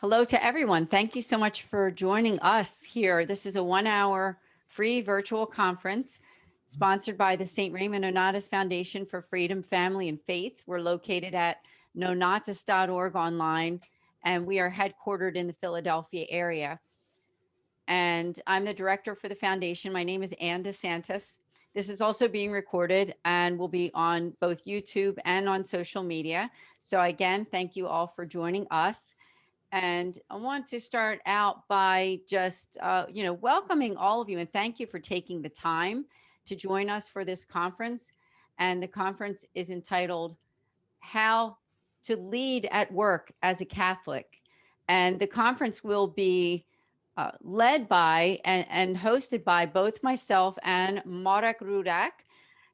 Hello to everyone. Thank you so much for joining us here. This is a 1 hour free virtual conference sponsored by the St. Raymond Nonatus Foundation for Freedom, Family, and Faith. We're located at nonatus.org online, and we are headquartered in the Philadelphia area. And I'm the director for the foundation. My name is Ann DeSantis. This is also being recorded and will be on both YouTube and on social media. So again, thank you all for joining us. And I want to start out by just, welcoming all of you and thank you for taking the time to join us for this conference. And the conference is entitled How to Lead at Work as a Catholic. And the conference will be led by and hosted by both myself and Marek Rudak.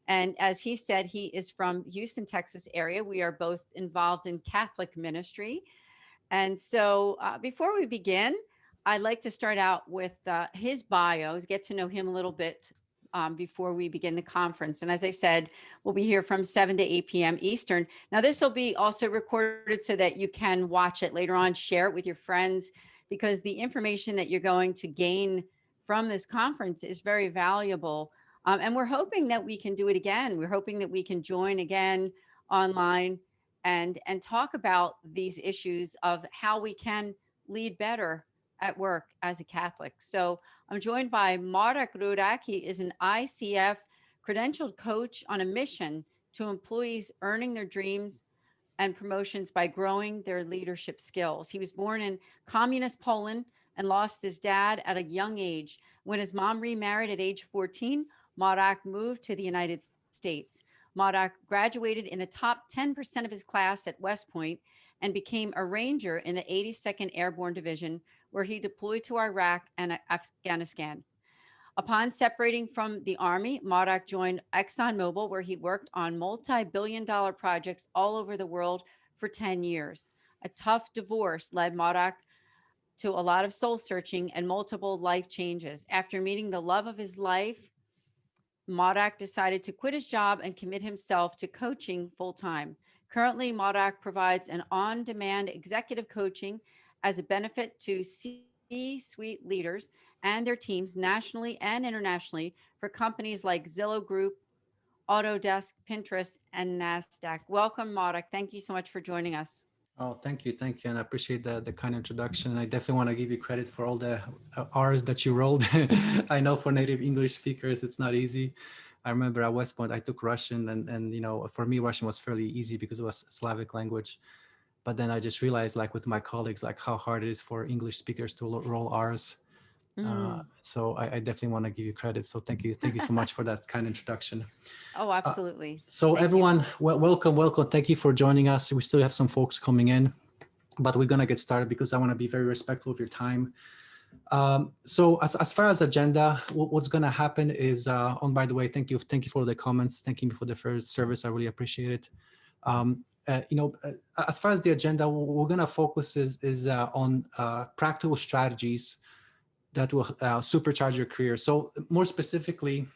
And as he said, he is from Houston, Texas area. We are both involved in Catholic ministry. And so before we begin, I'd like to start out with his bio, to get to know him a little bit before we begin the conference. And as I said, we'll be here from 7 to 8 p.m. Eastern. Now, this will be also recorded so that you can watch it later on, share it with your friends, because the information that you're going to gain from this conference is very valuable. And we're hoping that we can do it again. We're hoping that we can join again online and talk about these issues of how we can lead better at work as a Catholic. So I'm joined by Marek Rudak. He is an ICF credentialed coach on a mission to employees earning their dreams and promotions by growing their leadership skills. He was born in communist Poland and lost his dad at a young age. When his mom remarried at age 14, Marek moved to the United States. Marek graduated in the top 10% of his class at West Point and became a ranger in the 82nd Airborne Division, where he deployed to Iraq and Afghanistan. Upon separating from the Army, Marek joined ExxonMobil, where he worked on multi-billion-dollar projects all over the world for 10 years. A tough divorce led Marek to a lot of soul searching and multiple life changes. After meeting the love of his life, Marek decided to quit his job and commit himself to coaching full-time. Currently, Marek provides an on-demand executive coaching as a benefit to C-suite leaders and their teams nationally and internationally for companies like Zillow Group, Autodesk, Pinterest, and NASDAQ. Welcome, Marek. Thank you so much for joining us. Oh, thank you, and I appreciate the kind introduction. I definitely want to give you credit for all the R's that you rolled. I know for native English speakers, it's not easy. I remember at West Point, I took Russian, and for me, Russian was fairly easy because it was a Slavic language. But then I just realized, like with my colleagues, like how hard it is for English speakers to roll R's. So I definitely want to give you credit. So thank you so much for that kind introduction. Oh, absolutely. So Thank everyone, you. welcome. Thank you for joining us. We still have some folks coming in, but we're gonna get started because I want to be very respectful of your time. So as far as agenda, what's gonna happen is, by the way, thank you for the comments. Thank you for the first service. I really appreciate it. As far as the agenda, we're gonna focus is on practical strategies that will supercharge your career. So more specifically,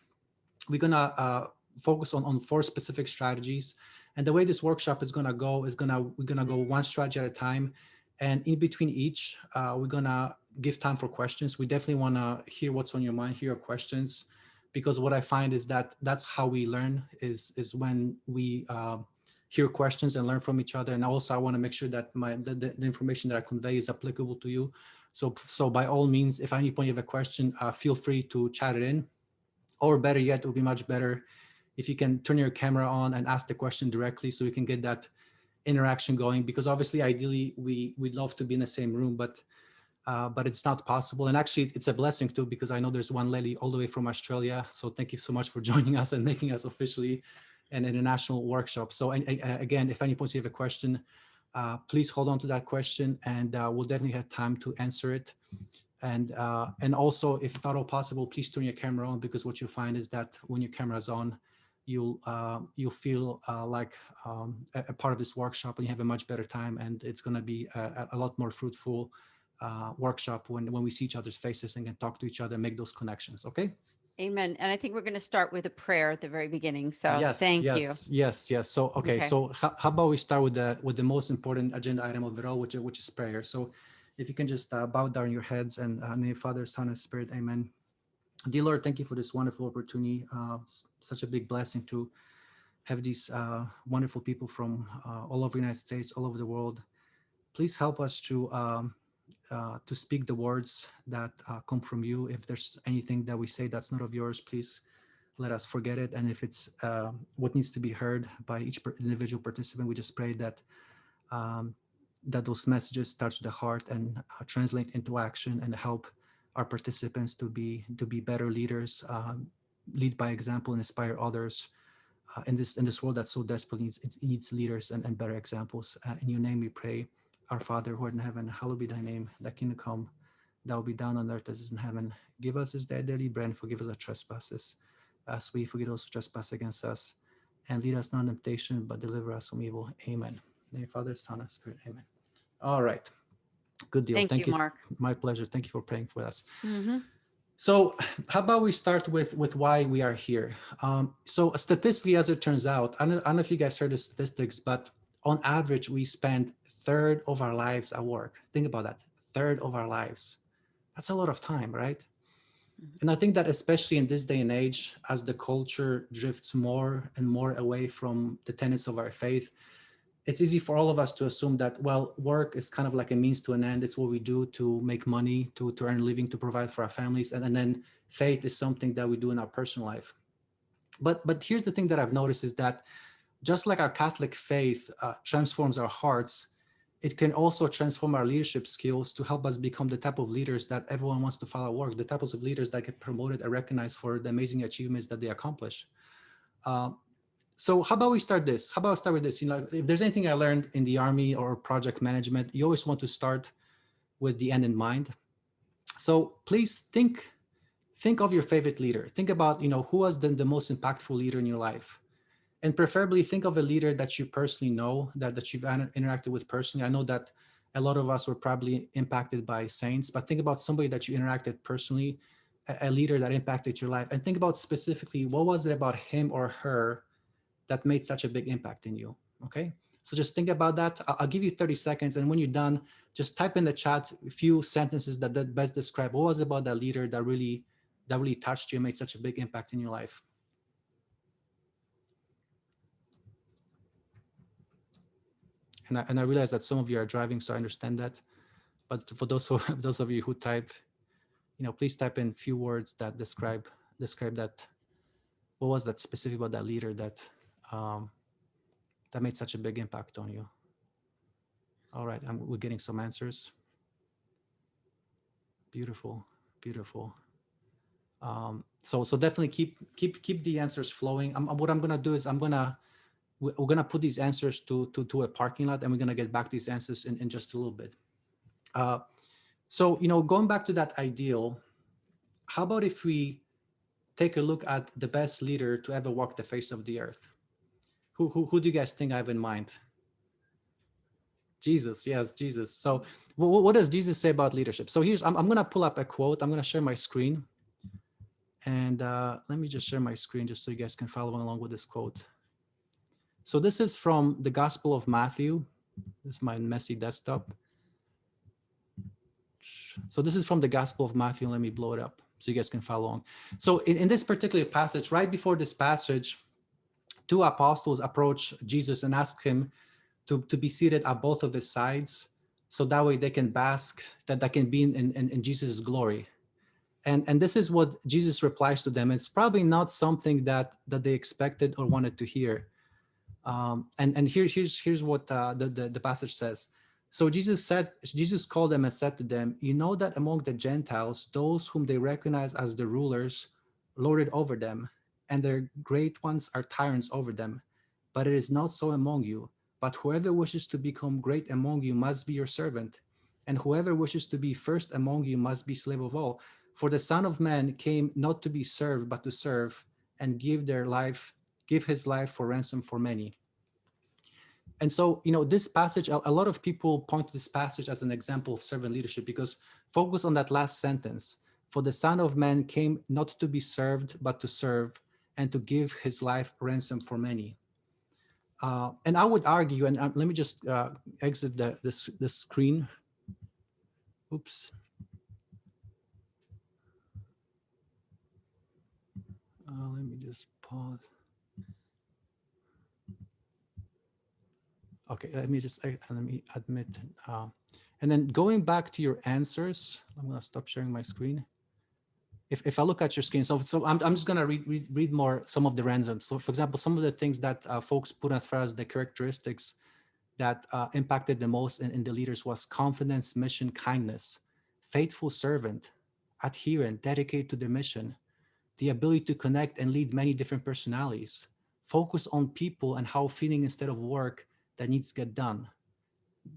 we're gonna focus on 4 specific strategies. And the way this workshop is gonna go is we're gonna go one strategy at a time. And in between each, we're gonna give time for questions. We definitely wanna hear what's on your mind, hear your questions, because what I find is that that's how we learn is when we hear questions and learn from each other. And also I wanna make sure that the information that I convey is applicable to you. So by all means, if at any point you have a question, feel free to chat it in. Or better yet, it would be much better if you can turn your camera on and ask the question directly so we can get that interaction going. Because obviously, ideally, we'd love to be in the same room, but it's not possible. And actually, it's a blessing too, because I know there's one lady all the way from Australia. So thank you so much for joining us and making us officially an international workshop. So again, if at any point you have a question, please hold on to that question, and we'll definitely have time to answer it. And also, if at all possible, please turn your camera on, because what you find is that when your camera's on, you'll feel like a part of this workshop, and you have a much better time, and it's going to be a lot more fruitful workshop when we see each other's faces and can talk to each other and make those connections. Okay. Amen. And I think we're going to start with a prayer at the very beginning. So Yes, thank you. yes. So okay. So how about we start with the most important agenda item of it all, which is prayer. So If you can just bow down your heads and name Father, Son, and Spirit, amen. Dear Lord, thank you for this wonderful opportunity. Such a big blessing to have these wonderful people from all over the United States, all over the world. Please help us to speak the words that come from you. If there's anything that we say that's not of yours, please let us forget it. And if it's what needs to be heard by each individual participant, we just pray that that those messages touch the heart and translate into action and help our participants to be better leaders, lead by example and inspire others in this world that so desperately needs leaders and better examples. In your name we pray. Our Father who art in heaven, hallowed be thy name. Thy kingdom come, thy will be done on earth as it is in heaven. Give us this day daily bread and forgive us our trespasses, as we forgive those who trespass against us. And lead us not into temptation, but deliver us from evil. Amen. In the Father, Son, and Spirit. Amen. All right. Good deal. Thank you, Mark. My pleasure. Thank you for praying for us. Mm-hmm. So how about we start with why we are here? So statistically, as it turns out, I don't know if you guys heard the statistics, but on average, we spend a third of our lives at work. Think about that. Third of our lives. That's a lot of time, right? And I think that especially in this day and age, as the culture drifts more and more away from the tenets of our faith, it's easy for all of us to assume that, well, work is kind of like a means to an end. It's what we do to make money, to earn a living, to provide for our families. And then faith is something that we do in our personal life. But here's the thing that I've noticed is that just like our Catholic faith transforms our hearts, it can also transform our leadership skills to help us become the type of leaders that everyone wants to follow work, the types of leaders that get promoted and recognized for the amazing achievements that they accomplish. So how about we start this? How about I start with this? If there's anything I learned in the Army or project management, you always want to start with the end in mind. So please think of your favorite leader. Think about, who was the most impactful leader in your life. And preferably think of a leader that you personally know, that you've interacted with personally. I know that a lot of us were probably impacted by saints, but think about somebody that you interacted personally, a leader that impacted your life. And think about specifically, what was it about him or her that made such a big impact in you, okay? So just think about that. I'll give you 30 seconds. And when you're done, just type in the chat a few sentences that best describe what was it about that leader that really touched you and made such a big impact in your life. And I realize that some of you are driving, so I understand that. But for those of you who type, please type in few words that describe that. What was that specific about that leader that made such a big impact on you? All right, we're getting some answers. Beautiful, beautiful. So definitely keep the answers flowing. What I'm gonna do is we're gonna put these answers to a parking lot, and we're gonna get back to these answers in just a little bit. So going back to that ideal, how about if we take a look at the best leader to ever walk the face of the earth? Who do you guys think I have in mind? Jesus, yes, Jesus. So what does Jesus say about leadership? So I'm gonna pull up a quote. I'm gonna share my screen, and let me just share my screen just so you guys can follow along with this quote. So this is from the Gospel of Matthew. This is my messy desktop. So this is from the Gospel of Matthew. Let me blow it up so you guys can follow along. So in this particular passage, right before this passage, two apostles approach Jesus and ask him to be seated at both of his sides, so that way they can bask, that can be in Jesus' glory. And this is what Jesus replies to them. It's probably not something that they expected or wanted to hear. And here's what the passage says. So Jesus called them and said to them, "You know that among the Gentiles, those whom they recognize as the rulers lord it over them, and their great ones are tyrants over them. But it is not so among you. But whoever wishes to become great among you must be your servant, and whoever wishes to be first among you must be slave of all. For the Son of Man came not to be served, but to serve, and give his life for ransom for many." And so, this passage, a lot of people point to this passage as an example of servant leadership, because focus on that last sentence. For the Son of Man came not to be served, but to serve, and to give his life ransom for many. And I would argue, and let me just exit the screen. Oops. Let me just pause. Okay, let me admit. And then going back to your answers, I'm gonna stop sharing my screen. If I look at your screen, so I'm just gonna read more some of the randoms. So for example, some of the things that folks put as far as the characteristics that impacted the most in the leaders was confidence, mission, kindness, faithful servant, adherent, dedicated to the mission, the ability to connect and lead many different personalities, focus on people and how feeling instead of work that needs to get done.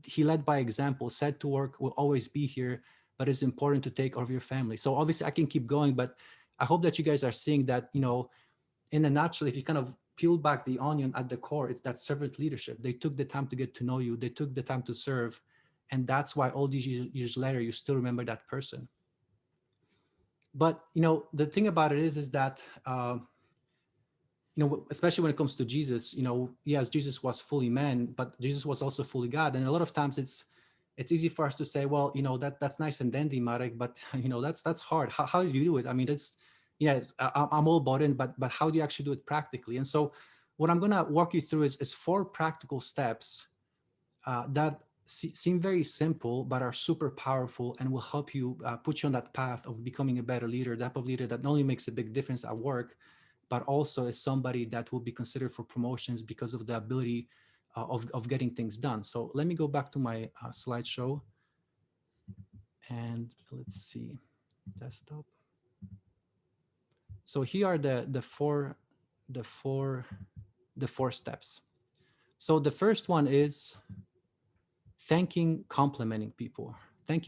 He led by example, said to work will always be here, but it's important to take care of your family. So obviously I can keep going, but I hope that you guys are seeing that, you know, in a nutshell, if you kind of peel back the onion at the core, it's that servant leadership. They took the time to get to know you. They took the time to serve. And that's why all these years later, you still remember that person. But, you know, the thing about it is that, you know, especially when it comes to Jesus, you know, yes, Jesus was fully man, but Jesus was also fully God. And a lot of times it's easy for us to say, well, you know, that's nice and dandy, Marek, but you know, that's hard. How do you do it? I mean, it's, yes, I'm all bought in, but how do you actually do it practically? And so what I'm going to walk you through is 4 practical steps that seem very simple, but are super powerful and will help you put you on that path of becoming a better leader, the type of leader that not only makes a big difference at work, but also is somebody that will be considered for promotions because of the ability of getting things done. So let me go back to my slideshow and let's see, desktop. So here are the four steps. So the first one is complimenting people. And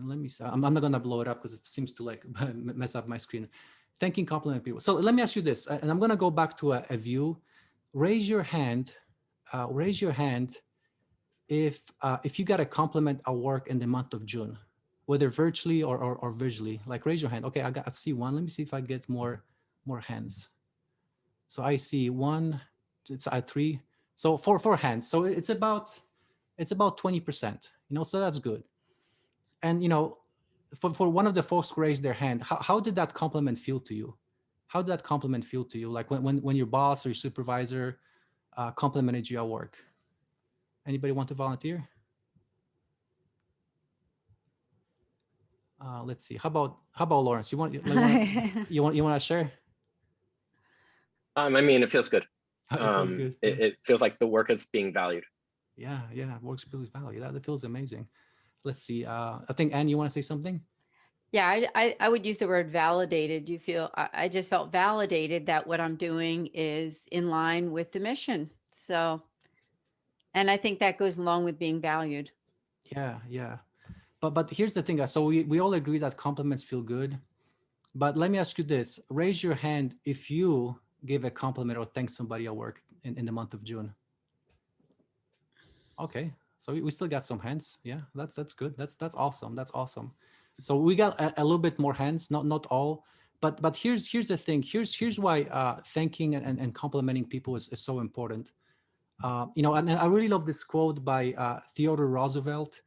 let me see, I'm not gonna blow it up because it seems to like mess up my screen. Complimenting people. So let me ask you this, and I'm gonna go back to a view. Raise your hand if you got a compliment at work in the month of June, whether virtually or visually. Like raise your hand. Okay, I see one. Let me see if I get more hands. So I see one, it's at 3. So four hands. So it's about 20%. You know, so that's good. And you know, for one of the folks who raised their hand, how did that compliment feel to you? How did that compliment feel to you? Like when your boss or your supervisor complimented you at work? Anybody want to volunteer? Let's see. How about Lawrence? You want to share? I mean, it feels good. It feels good. Yeah. It feels like the work is being valued. Yeah, work's being valued. That feels amazing. Let's see. I think Anne, you want to say something? Yeah, I would use the word validated. You feel, I just felt validated that what I'm doing is in line with the mission. So, and I think that goes along with being valued. Yeah. But here's the thing. So we all agree that compliments feel good. But let me ask you this. Raise your hand if you give a compliment or thank somebody at work in the month of June. Okay. So we still got some hands. Yeah, that's good. That's awesome. That's awesome. So we got a little bit more hands, not all. But here's the thing. Here's why thanking and complimenting people is so important. You know, and I really love this quote by Theodore Roosevelt.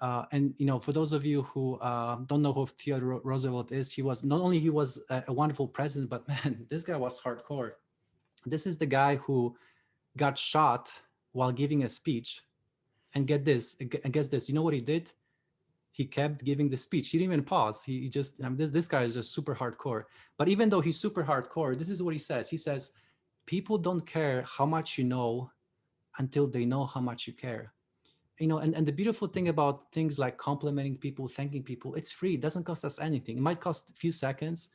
And you know, for those of you who don't know who Theodore Roosevelt is, he was a wonderful president, but man, this guy was hardcore. This is the guy who got shot while giving a speech, and get this, you know what he did? He kept giving the speech. He didn't even pause. He just, this guy is just super hardcore. But even though he's super hardcore, this is what he says. He says, people don't care how much you know until they know how much you care. You know, and the beautiful thing about things like complimenting people, thanking people, it's free. It doesn't cost us anything. It might cost a few seconds,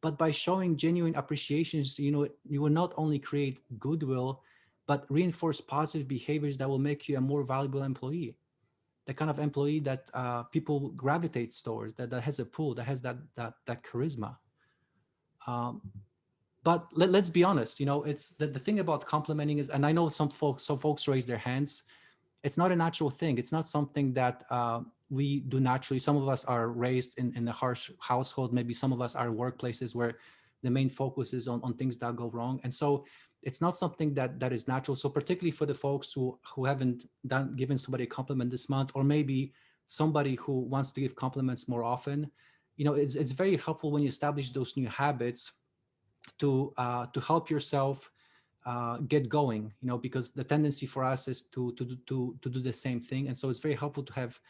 but by showing genuine appreciations, you know, you will not only create goodwill, but reinforce positive behaviors that will make you a more valuable employee. The kind of employee that people gravitate towards, that has a pull, that has that charisma. But let's be honest, you know, it's the thing about complimenting is, and I know some folks raise their hands. It's not a natural thing. It's not something that we do naturally. Some of us are raised in a harsh household. Maybe some of us are in workplaces where the main focus is on things that go wrong. And so It's not something that is natural. So particularly for the folks who haven't given somebody a compliment this month, or maybe somebody who wants to give compliments more often, it's very helpful when you establish those new habits to help yourself get going, because the tendency for us is to do the same thing. And so it's very helpful to have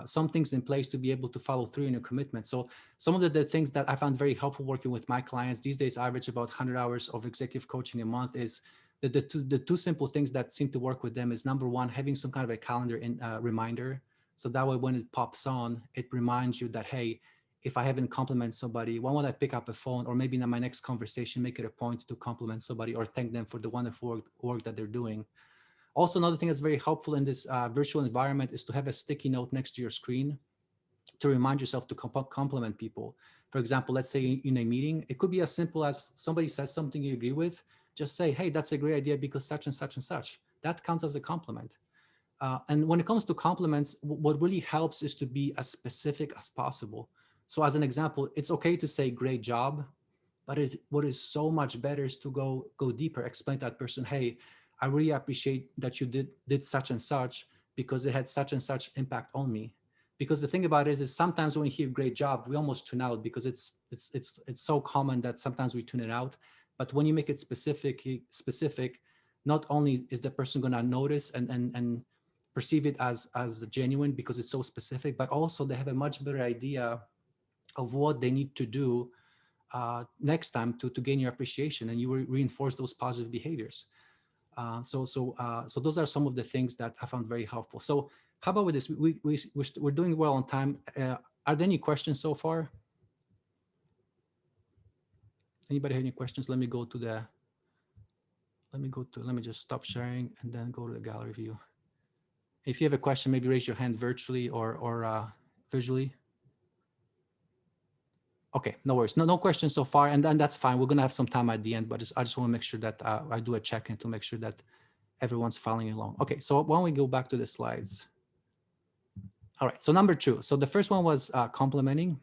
some things in place to be able to follow through in your commitment. So some of the things that I found very helpful working with my clients these days, I average about 100 hours of executive coaching a month, is the two simple things that seem to work with them is, number one, having some kind of a calendar reminder. So that way, when it pops on, it reminds you that, hey, if I haven't complimented somebody, why won't I pick up a phone, or maybe in my next conversation, make it a point to compliment somebody or thank them for the wonderful work that they're doing. Also, another thing that's very helpful in this virtual environment is to have a sticky note next to your screen to remind yourself to compliment people. For example, let's say in a meeting, it could be as simple as somebody says something you agree with, just say, hey, that's a great idea because such and such and such. That counts as a compliment. And when it comes to compliments, what really helps is to be as specific as possible. So as an example, it's okay to say great job, but what is so much better is to go deeper, explain to that person, hey, I really appreciate that you did such and such because it had such and such impact on me. Because the thing about it is sometimes when we hear great job, we almost tune out because it's so common that sometimes we tune it out. But when you make it specific, not only is the person going to notice and perceive it as genuine because it's so specific, but also they have a much better idea of what they need to do next time to gain your appreciation, and you reinforce those positive behaviors. So those are some of the things that I found very helpful. So how about with this? We're doing well on time. Are there any questions so far? Anybody have any questions? Let me just stop sharing and then go to the gallery view. If you have a question, maybe raise your hand virtually or visually. Okay, no worries. No questions so far, and then that's fine. We're gonna have some time at the end, but I just want to make sure that I do a check-in to make sure that everyone's following along. Okay, so why don't we go back to the slides? All right, so number 2. So the first one was complimenting,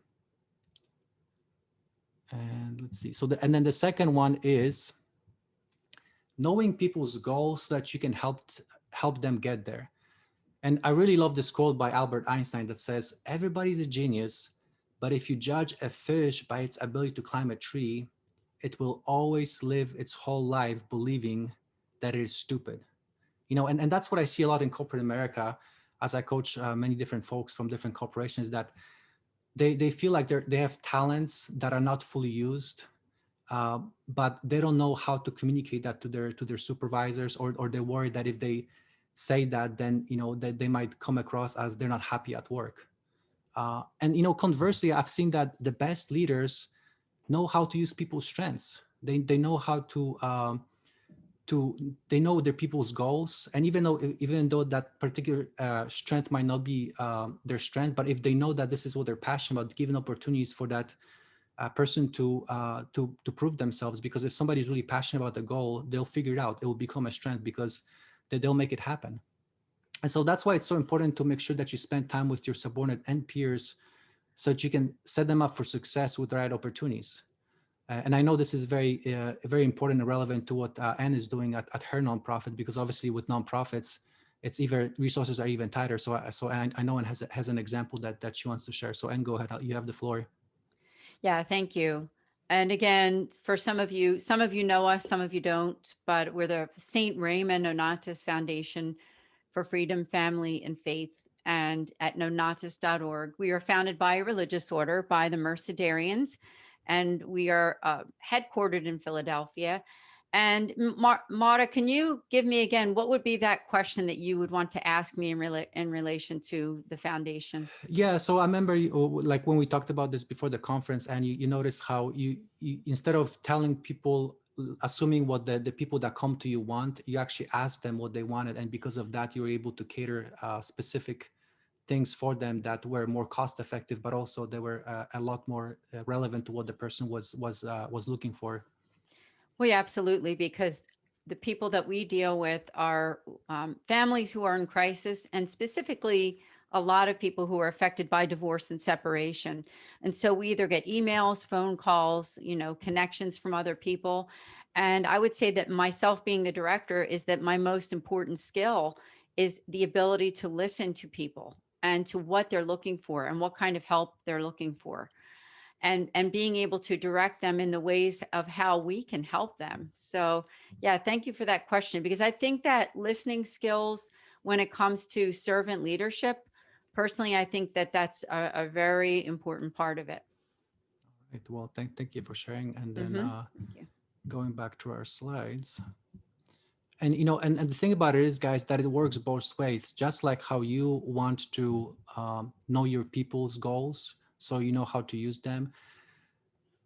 and let's see. And then the second one is knowing people's goals so that you can help them get there. And I really love this quote by Albert Einstein that says, "Everybody's a genius, but if you judge a fish by its ability to climb a tree, it will always live its whole life believing that it is stupid." And that's what I see a lot in corporate America as I coach many different folks from different corporations, that they feel like they have talents that are not fully used, but they don't know how to communicate that to their supervisors, or they're worried that if they say that, then that they might come across as they're not happy at work. And conversely, I've seen that the best leaders know how to use people's strengths. They know how to they know their people's goals, and even though that particular strength might not be their strength, but if they know that this is what they're passionate about, giving opportunities for that person to prove themselves. Because if somebody's really passionate about the goal, they'll figure it out. It will become a strength because they'll make it happen. And so that's why it's so important to make sure that you spend time with your subordinate and peers so that you can set them up for success with the right opportunities. And I know this is very important and relevant to what Anne is doing at her nonprofit, because obviously with nonprofits, it's either resources are even tighter. So I know Anne has an example that she wants to share. So Anne, go ahead. You have the floor. Yeah, thank you. And again, for some of you know us, some of you don't, but we're the St. Raymond Nonatus Foundation for Freedom, Family, and Faith. And at nonatus.org, we are founded by a religious order, by the Mercedarians, and we are headquartered in Philadelphia. And Marek, can you give me again, what would be that question that you would want to ask me in relation to the foundation? Yeah, so I remember like when we talked about this before the conference, and you notice how you instead of telling people, assuming what the people that come to you want, you actually ask them what they wanted, and because of that, you were able to cater specific things for them that were more cost effective, but also they were a lot more relevant to what the person was looking for. Well, yeah, absolutely, because the people that we deal with are families who are in crisis, and specifically a lot of people who are affected by divorce and separation. And so we either get emails, phone calls, connections from other people. And I would say that myself being the director is that my most important skill is the ability to listen to people and to what they're looking for and what kind of help they're looking for. And being able to direct them in the ways of how we can help them. So yeah, thank you for that question, because I think that listening skills when it comes to servant leadership, personally, I think that that's a very important part of it. Right. Well, thank you for sharing. And then Thank you. going back to our slides. And and the thing about it is, guys, that it works both ways. Just like how you want to know your people's goals, so you know how to use them.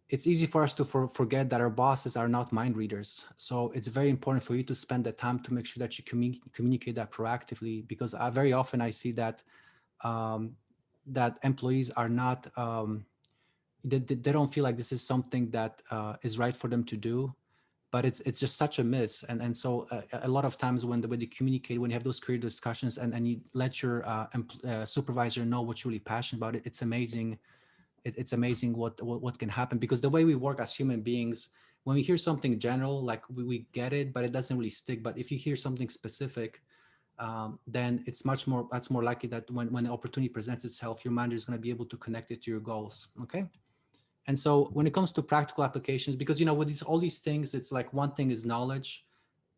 It's easy for us to forget that our bosses are not mind readers. So it's very important for you to spend the time to make sure that you communicate that proactively, because very often I see that that employees are not, they don't feel like this is something that is right for them to do, but it's just such a miss. And so a lot of times when you communicate, when you have those career discussions and you let your supervisor know what you're really passionate about, it's amazing. It's amazing what can happen, because the way we work as human beings, when we hear something general, like we get it, but it doesn't really stick. But if you hear something specific, then that's more likely that when the opportunity presents itself, your manager is going to be able to connect it to your goals. Okay. And so when it comes to practical applications, because with all these things, it's like one thing is knowledge,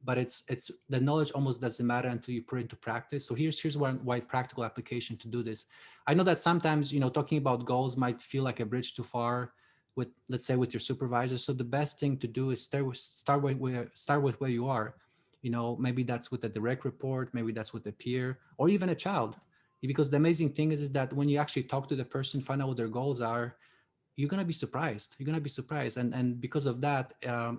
but it's the knowledge almost doesn't matter until you put it into practice. So here's why practical application to do this. I know that sometimes talking about goals might feel like a bridge too far with, let's say, with your supervisor. So the best thing to do is start with where you are. Maybe that's with a direct report, maybe that's with a peer, or even a child. Because the amazing thing is that when you actually talk to the person, find out what their goals are, you're going to be surprised. And because of that,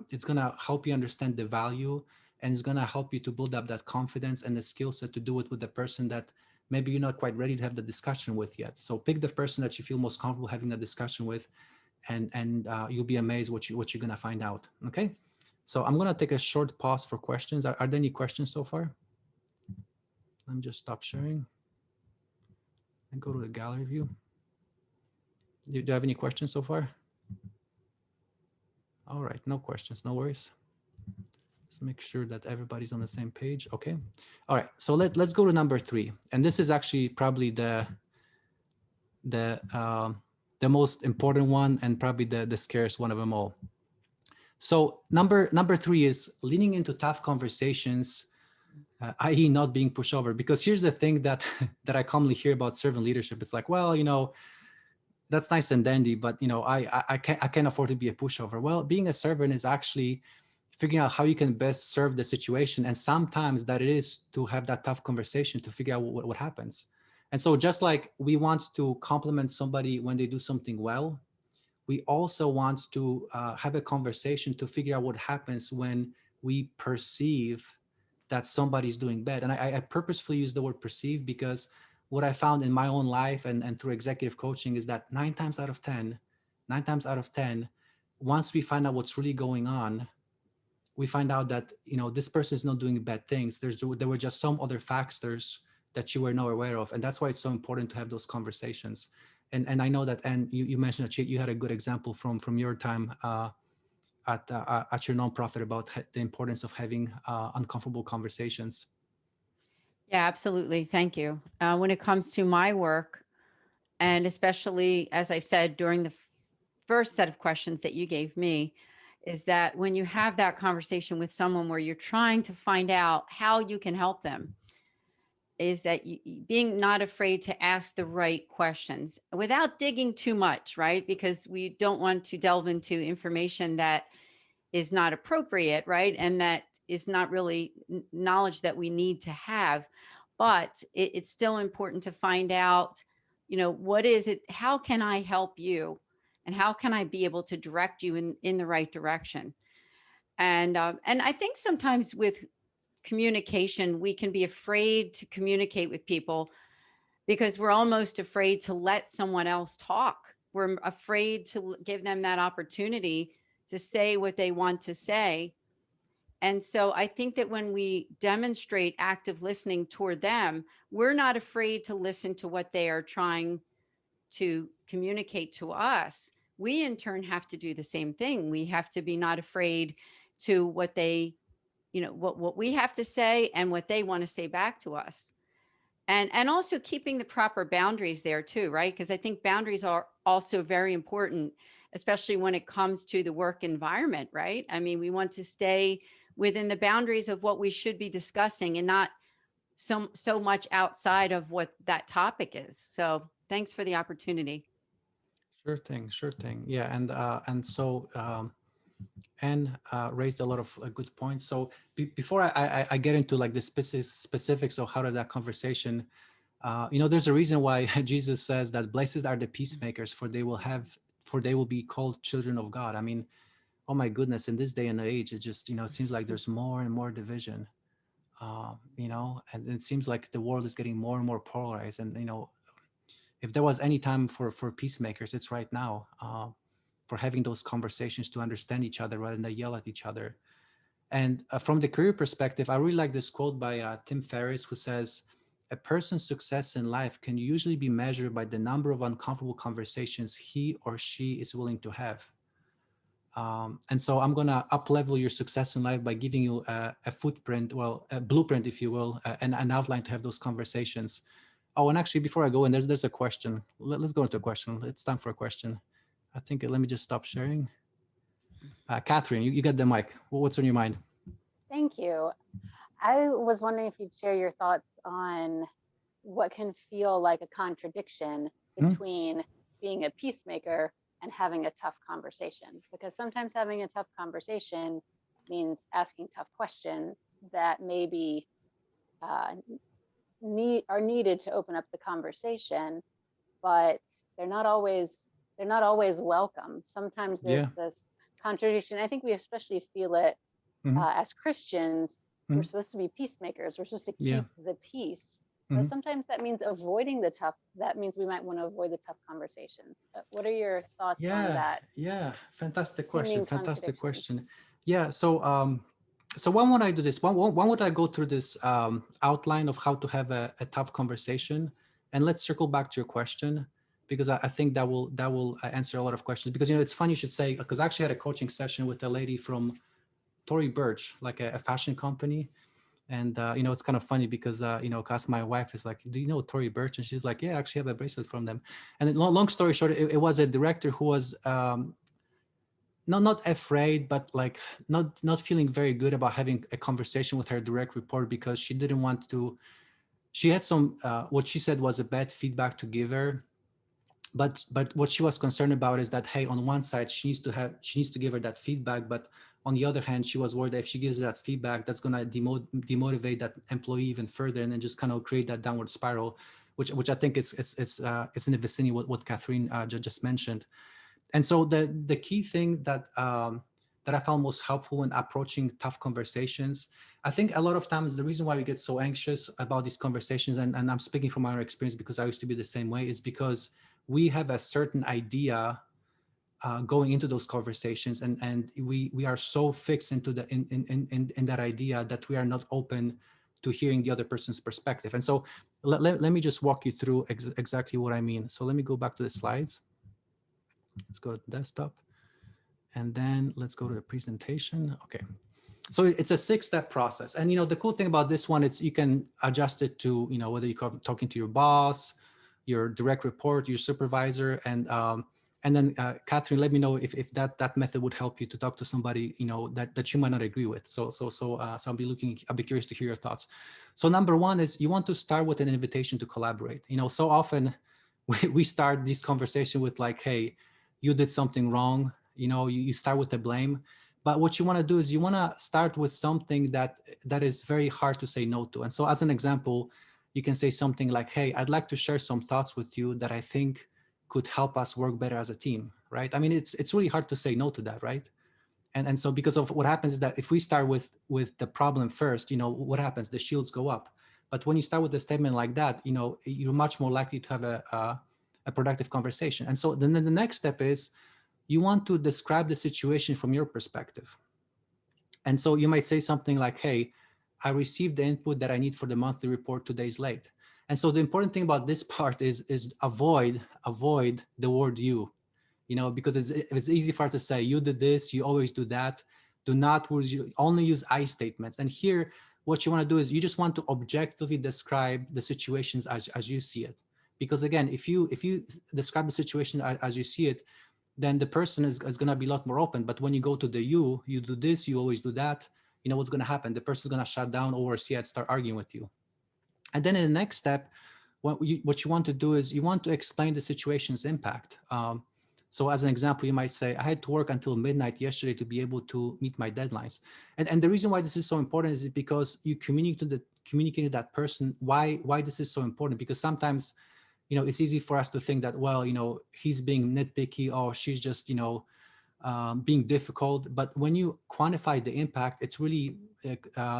it's going to help you understand the value, and it's going to help you to build up that confidence and the skill set to do it with the person that maybe you're not quite ready to have the discussion with yet. So pick the person that you feel most comfortable having a discussion with, and you'll be amazed what you're going to find out. Okay. So I'm going to take a short pause for questions. Are there any questions so far? Let me just stop sharing and go to the gallery view. Do you have any questions so far? All right, no questions, no worries. Let's make sure that everybody's on the same page. Okay. All right, so let's go to number 3. And this is actually probably the most important one, and probably the scariest one of them all. So number 3 is leaning into tough conversations, i.e. not being pushover. Because here's the thing that I commonly hear about servant leadership. It's like, well, that's nice and dandy, but I can't afford to be a pushover. Well, being a servant is actually figuring out how you can best serve the situation, and sometimes that it is to have that tough conversation to figure out what happens. And so just like we want to compliment somebody when they do something well, we also want to have a conversation to figure out what happens when we perceive that somebody's doing bad. And I purposefully use the word perceive, because what I found in my own life and through executive coaching is that 9 times out of 10, once we find out what's really going on, we find out that, this person is not doing bad things. There were just some other factors that you were not aware of. And that's why it's so important to have those conversations. And I know that, and you mentioned that you had a good example from your time at your nonprofit about the importance of having uncomfortable conversations. Yeah, absolutely. Thank you. When it comes to my work, and especially, as I said, during the first set of questions that you gave me, is that when you have that conversation with someone where you're trying to find out how you can help them, is that being not afraid to ask the right questions without digging too much, right? Because we don't want to delve into information that is not appropriate, right? And that is not really knowledge that we need to have. But it's still important to find out, what is it? How can I help you? And how can I be able to direct you in the right direction? And I think sometimes with communication, we can be afraid to communicate with people because we're almost afraid to let someone else talk. We're afraid to give them that opportunity to say what they want to say. And so I think that when we demonstrate active listening toward them, we're not afraid to listen to what they are trying to communicate to us. We in turn have to do the same thing. We have to be not afraid to what they, what we have to say and what they want to say back to us. And also keeping the proper boundaries there too, right? Because I think boundaries are also very important, especially when it comes to the work environment, right? I mean, we want to stay within the boundaries of what we should be discussing and not so much outside of what that topic is. So thanks for the opportunity. Sure thing, sure thing. Yeah, and so Anne raised a lot of good points. So before I get into like the specifics of how to that conversation, there's a reason why Jesus says that blessed are the peacemakers, for they will be called children of God. I mean, oh my goodness, in this day and age, it just, it seems like there's more and more division, and it seems like the world is getting more and more polarized. And, if there was any time for peacemakers, it's right now, for having those conversations to understand each other rather than yell at each other. And from the career perspective, I really like this quote by Tim Ferriss, who says, "A person's success in life can usually be measured by the number of uncomfortable conversations he or she is willing to have." And so I'm going to up-level your success in life by giving you a footprint, well, a blueprint, if you will, and an outline to have those conversations. Oh, and actually, before I go in, there's a question. Let's go into a question. It's time for a question. I think, let me just stop sharing. Catherine, you get the mic. What's on your mind? Thank you. I was wondering if you'd share your thoughts on what can feel like a contradiction between being a peacemaker and having a tough conversation, because sometimes having a tough conversation means asking tough questions that maybe are needed to open up the conversation, but they're not always welcome. Sometimes there's this contradiction. I think we especially feel it as Christians. We're supposed to be peacemakers. We're supposed to keep the peace. But sometimes that means avoiding that means we might want to avoid the tough conversations. What are your thoughts on that? Yeah, fantastic question. Fantastic question. Yeah, so so when would I do this? When would I go through this outline of how to have a tough conversation? And let's circle back to your question, because I think that will answer a lot of questions. Because, it's funny you should say, because I actually had a coaching session with a lady from Tory Burch, like a fashion company. And, it's kind of funny because, because my wife is like, do you know Tory Burch? And she's like, yeah, I actually have a bracelet from them. And then, long story short, it was a director who was not afraid, but like not feeling very good about having a conversation with her direct report, because she didn't want to, she had some, what she said was a bad feedback to give her. But what she was concerned about is that, hey, on one side, she needs to give her that feedback. But on the other hand, she was worried that if she gives her that feedback, that's going to demotivate that employee even further, and then just kind of create that downward spiral, which I think it's in the vicinity what Catherine just mentioned. And so the key thing that I found most helpful when approaching tough conversations, I think a lot of times the reason why we get so anxious about these conversations, and I'm speaking from my own experience because I used to be the same way, is because we have a certain idea going into those conversations, and we are so fixed into in that idea that we are not open to hearing the other person's perspective. And so let me just walk you through exactly what I mean. So let me go back to the slides. Let's go to the desktop, and then let's go to the presentation. Okay. So it's a 6-step process. And, the cool thing about this one is you can adjust it to, whether you're talking to your boss, your direct report, your supervisor, and then Catherine, let me know if that method would help you to talk to somebody, that you might not agree with. So I'll be curious to hear your thoughts. So number one is you want to start with an invitation to collaborate. So often we start this conversation with like, hey, you did something wrong. You start with the blame. But what you want to do is you want to start with something that is very hard to say no to. And so as an example, you can say something like, hey, I'd like to share some thoughts with you that I think could help us work better as a team, right? I mean, it's really hard to say no to that, right? And so because of what happens is that if we start with the problem first, what happens? The shields go up. But when you start with a statement like that, you're much more likely to have a productive conversation. And so then the next step is you want to describe the situation from your perspective. And so you might say something like, hey, I received the input that I need for the monthly report 2 days late. And so the important thing about this part is avoid the word you, because it's easy for us to say, you did this, you always do that. Do not only use I statements. And here, what you want to do is you just want to objectively describe the situations as you see it. Because again, if you describe the situation as you see it, then the person is going to be a lot more open. But when you go to the you do this, you always do that, you know what's going to happen. The person's going to shut down or start arguing with you. And then in the next step, what you want to do is you want to explain the situation's impact. So as an example, you might say, I had to work until midnight yesterday to be able to meet my deadlines. And the reason why this is so important is because you communicate to that person why this is so important. Because sometimes, you know, it's easy for us to think that, well, you know, he's being nitpicky or she's just, you know, being difficult. But when you quantify the impact, it really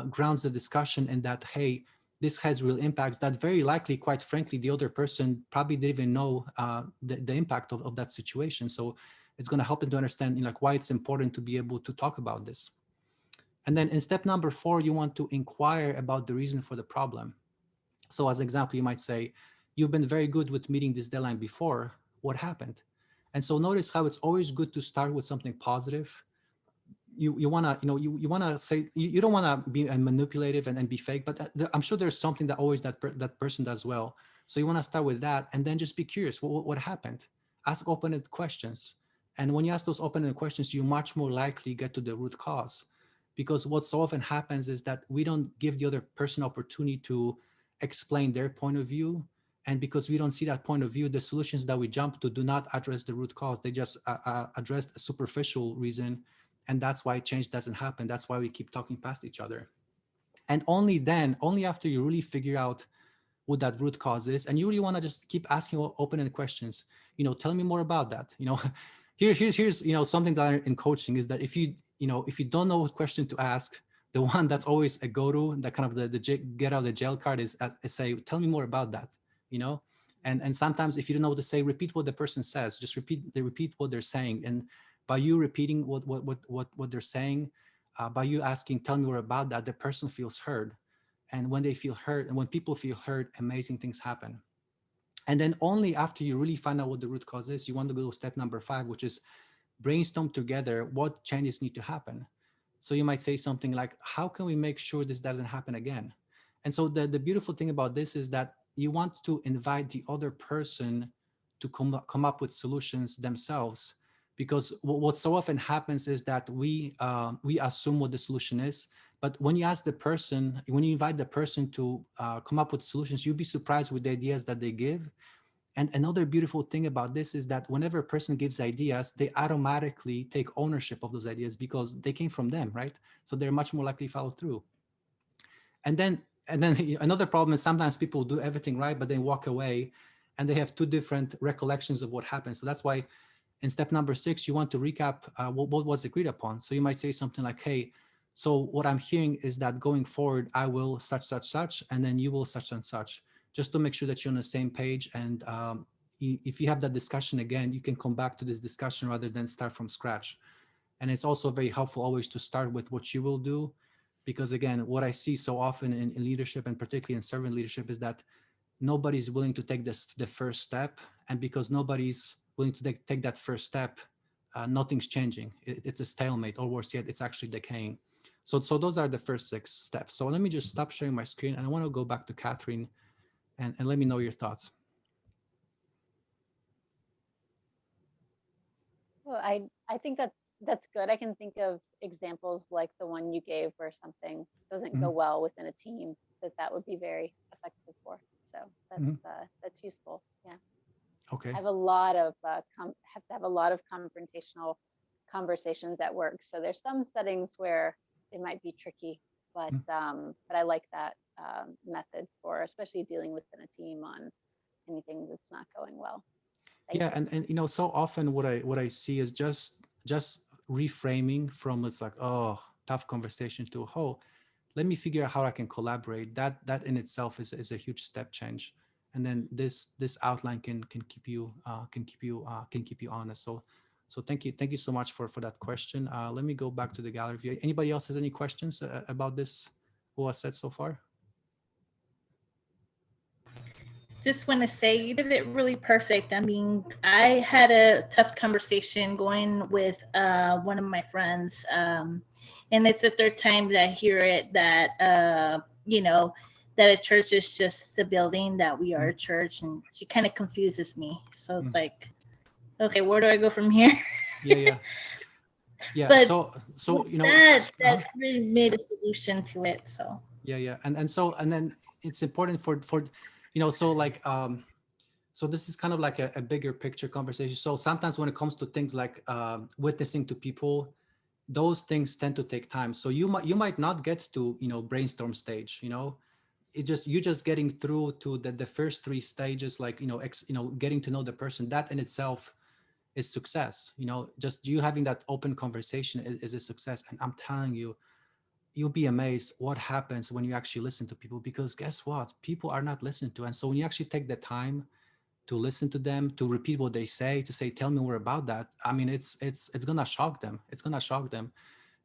grounds the discussion in that, hey, this has real impacts that very likely, quite frankly, the other person probably didn't even know the impact of that situation. So it's going to help them to understand, you know, like why it's important to be able to talk about this. And then in step number 4, you want to inquire about the reason for the problem. So as an example, you might say, you've been very good with meeting this deadline before. What happened? And so notice how it's always good to start with something positive. You want to, you know, you want to say, you don't want to be manipulative and be fake, but I'm sure there's something that always that person does well. So you want to start with that and then just be curious. What happened? Ask open-ended questions. And when you ask those open-ended questions, you much more likely get to the root cause. Because what so often happens is that we don't give the other person opportunity to explain their point of view. And because we don't see that point of view, the solutions that we jump to do not address the root cause. They just address a superficial reason. And that's why change doesn't happen. That's why we keep talking past each other. And only then, only after you really figure out what that root cause is, and you really want to just keep asking open-ended questions, you know, tell me more about that. You know, here's you know, something that I in coaching is that if you don't know what question to ask, the one that's always a go-to, that kind of the get out of the jail card is say, tell me more about that, you know. And sometimes if you don't know what to say, repeat what the person says. Just repeat what they're saying. And by you repeating what they're saying, by you asking, tell me more about that, the person feels heard. And when they feel heard, and when people feel heard, amazing things happen. And then only after you really find out what the root cause is, you want to go to step number 5, which is brainstorm together what changes need to happen. So you might say something like, how can we make sure this doesn't happen again? And so the beautiful thing about this is that you want to invite the other person to come up with solutions themselves. Because what so often happens is that we assume what the solution is, but when you ask the person, when you invite the person to come up with solutions, you'll be surprised with the ideas that they give. And another beautiful thing about this is that whenever a person gives ideas, they automatically take ownership of those ideas because they came from them, right? So they're much more likely to follow through. And then another problem is sometimes people do everything right, but then walk away and they have 2 different recollections of what happened. So that's why in step number 6, you want to recap what was agreed upon. So you might say something like, hey, so what I'm hearing is that going forward, I will such, and then you will such and such, just to make sure that you're on the same page. And if you have that discussion again, you can come back to this discussion rather than start from scratch. And it's also very helpful always to start with what you will do. Because again, what I see so often in leadership, and particularly in servant leadership, is that nobody's willing to take the first step. And because nobody's willing to take that first step, nothing's changing. It's a stalemate, or worse yet, it's actually decaying. So those are the first 6 steps. So let me just stop sharing my screen, and I want to go back to Catherine and let me know your thoughts. Well, I think that's good. I can think of examples like the one you gave where something doesn't go well within a team that would be very effective for. So that's useful. Yeah. Okay. I have a lot of have to have a lot of confrontational conversations at work. So there's some settings where it might be tricky, but I like that method for especially dealing within a team on anything that's not going well. Thank you. And you know, so often what I see is just reframing from it's like, oh, tough conversation to, oh, let me figure out how I can collaborate. That in itself is a huge step change. And then this outline can keep you honest. So thank you so much for that question. Let me go back to the gallery view. Anybody else has any questions about this, what was said so far? Just want to say you did it really perfect. I mean, I had a tough conversation going with one of my friends, And it's the third time that I hear it that, you know, that a church is just a building, that we are a church. And she kind of confuses me. So it's like, okay, where do I go from here? Yeah. But So you know, that really made a solution to it. So yeah. And then it's important for, you know, so like, so this is kind of like a bigger picture conversation. So sometimes when it comes to things like witnessing to people, those things tend to take time. So you might not get to, you know, brainstorm stage, you know, you're just getting through to the first three stages, like, you know, getting to know the person. That in itself is success. You know, just you having that open conversation is a success. And I'm telling you, you'll be amazed what happens when you actually listen to people, because guess what? People are not listened to. And so when you actually take the time to listen to them, to repeat what they say, to say, tell me more about that. I mean, it's gonna shock them. It's gonna shock them.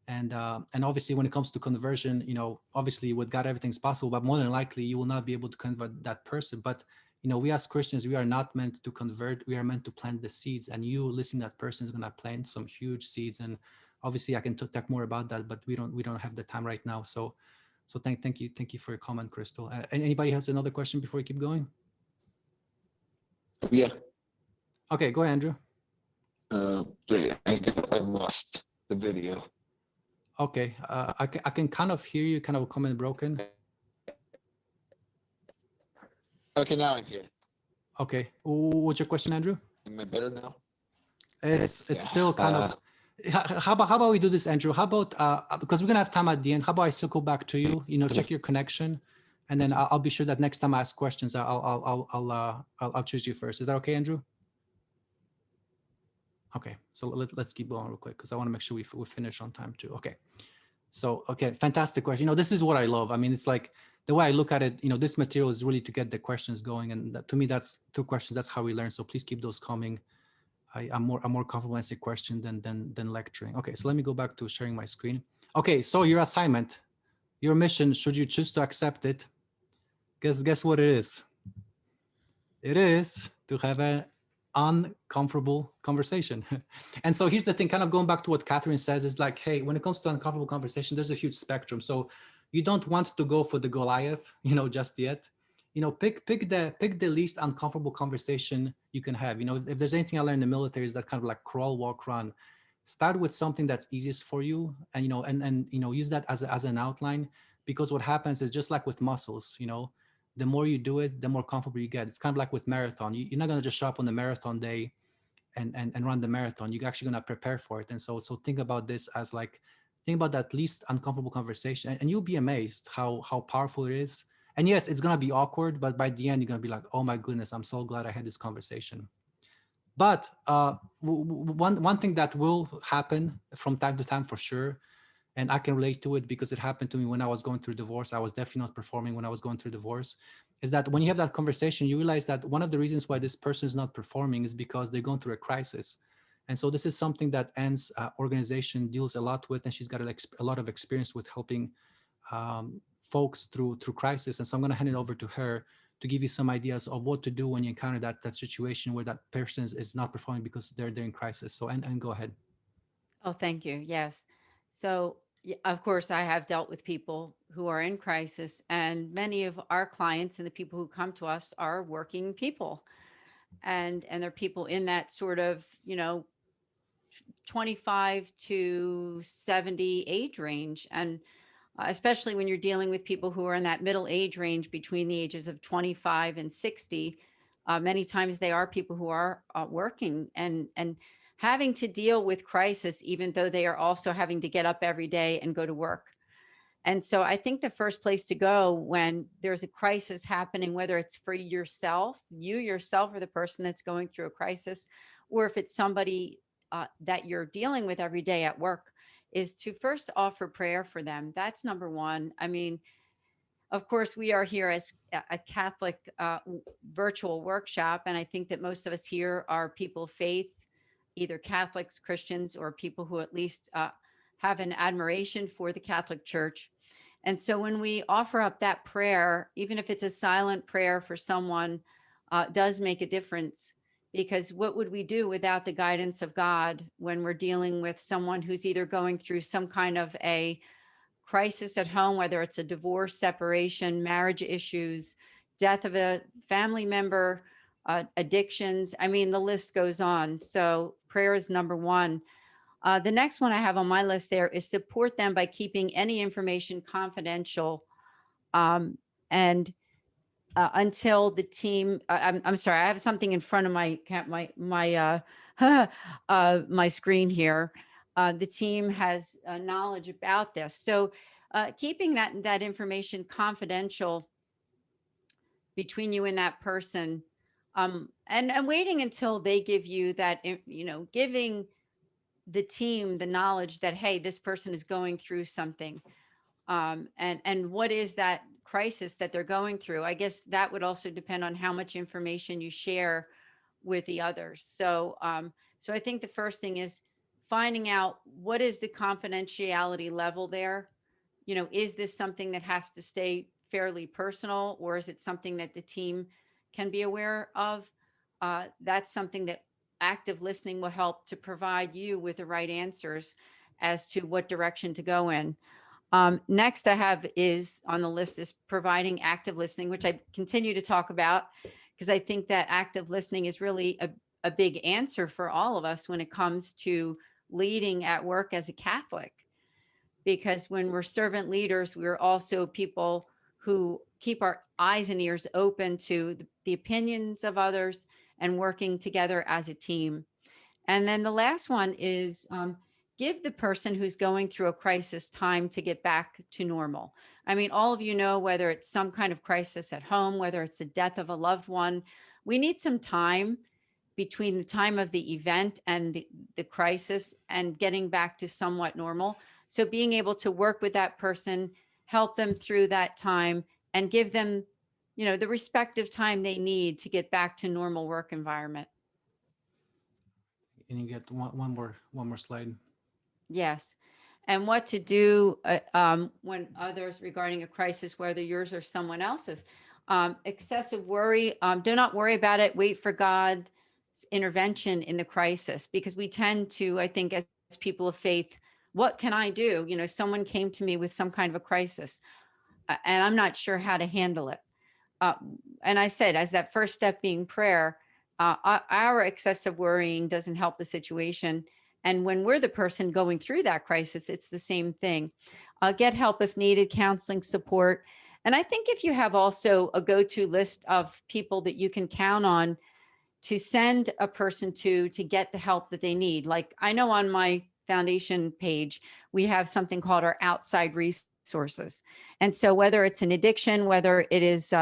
And obviously when it comes to conversion, you know, obviously with God, everything's possible, but more than likely you will not be able to convert that person. But, you know, we as Christians, we are not meant to convert. We are meant to plant the seeds, and you listening to that person is going to plant some huge seeds. And obviously I can talk more about that, but we don't have the time right now. So thank you for your comment, Crystal. Anybody has another question before we keep going? Yeah. Okay, go ahead, Andrew. I lost the video. Okay, I can kind of hear you, kind of coming broken. Okay, now I'm here. Okay, what's your question, Andrew? Am I better now? It's Yeah. still kind of. How about we do this, Andrew? How about because we're gonna have time at the end? How about I circle back to you? You know, check your connection, and then I'll be sure that next time I ask questions, I'll choose you first. Is that okay, Andrew? Okay, so let's keep going real quick because I want to make sure we finish on time too. Okay, so okay, fantastic question. You know, this is what I love. I mean, it's like the way I look at it. You know, this material is really to get the questions going, and to me, that's two questions. That's how we learn. So please keep those coming. I'm more comfortable answering question than lecturing. Okay, so let me go back to sharing my screen. Okay, so your assignment, your mission, should you choose to accept it, guess what it is? It is to have an uncomfortable conversation. And so here's the thing, kind of going back to what Catherine says, is like, hey, when it comes to uncomfortable conversation, there's a huge spectrum. So you don't want to go for the Goliath, you know, just yet. You know, pick the least uncomfortable conversation you can have. You know, if there's anything I learned in the military, is that kind of like crawl, walk, run. Start with something that's easiest for you, and you know, and you know, use that as an outline, because what happens is just like with muscles, you know, the more you do it, the more comfortable you get. It's kind of like with marathon. You're not gonna just show up on the marathon day and run the marathon. You're actually gonna prepare for it. And so think about this as like, think about that least uncomfortable conversation, and you'll be amazed how powerful it is. And yes, it's going to be awkward, but by the end, you're going to be like, oh my goodness, I'm so glad I had this conversation. But one thing that will happen from time to time for sure, and I can relate to it because it happened to me when I was going through divorce. I was definitely not performing when I was going through divorce, is that when you have that conversation, you realize that one of the reasons why this person is not performing is because they're going through a crisis. And so this is something that Anne's organization deals a lot with, and she's got a lot of experience with helping folks through crisis. And so I'm going to hand it over to her to give you some ideas of what to do when you encounter that situation where that person is not performing because they're in crisis. So and go ahead. Oh, thank you. Yes. So, of course, I have dealt with people who are in crisis, and many of our clients and the people who come to us are working people, and they're people in that sort of, you know, 25 to 70 age range. And especially when you're dealing with people who are in that middle age range between the ages of 25 and 60, many times they are people who are working and having to deal with crisis, even though they are also having to get up every day and go to work. And so I think the first place to go when there's a crisis happening, whether it's for yourself, you yourself, or the person that's going through a crisis, or if it's somebody that you're dealing with every day at work, is to first offer prayer for them. That's number one. I mean, of course, we are here as a Catholic virtual workshop, and I think that most of us here are people of faith, either Catholics, Christians, or people who at least have an admiration for the Catholic Church. And so when we offer up that prayer, even if it's a silent prayer for someone, does make a difference because what would we do without the guidance of God when we're dealing with someone who's either going through some kind of a crisis at home, whether it's a divorce, separation, marriage issues, death of a family member, addictions. I mean, the list goes on. So prayer is number one. The next one I have on my list there is support them by keeping any information confidential. And until the team, I'm sorry, I have something in front of my screen here. The team has knowledge about this. So keeping that information confidential between you and that person, and waiting until they give you that, giving the team the knowledge that, hey, this person is going through something, and what is that crisis that they're going through. I guess that would also depend on how much information you share with the others. So I think the first thing is finding out what is the confidentiality level there. Is this something that has to stay fairly personal, or is it something that the team can be aware of? That's something that active listening will help to provide you with the right answers as to what direction to go in. Next I have is on the list is providing active listening, which I continue to talk about because I think that active listening is really a big answer for all of us when it comes to leading at work as a Catholic. Because when we're servant leaders, we're also people who keep our eyes and ears open to the opinions of others and working together as a team. And then the last one is give the person who's going through a crisis time to get back to normal. I mean, all of you know, whether it's some kind of crisis at home, whether it's the death of a loved one, we need some time between the time of the event and the crisis and getting back to somewhat normal. So being able to work with that person, help them through that time, and give them, the respective time they need to get back to normal work environment. And you get one more slide. Yes. And what to do when others regarding a crisis, whether yours or someone else's. Excessive worry, do not worry about it. Wait for God's intervention in the crisis, because we tend to, I think, as people of faith, what can I do? Someone came to me with some kind of a crisis and I'm not sure how to handle it. And I said, as that first step being prayer, our excessive worrying doesn't help the situation. And when we're the person going through that crisis, it's the same thing. Get help if needed, counseling, support. And I think if you have also a go-to list of people that you can count on to send a person to get the help that they need. Like I know on my foundation page, we have something called our outside resources. And so whether it's an addiction, whether it is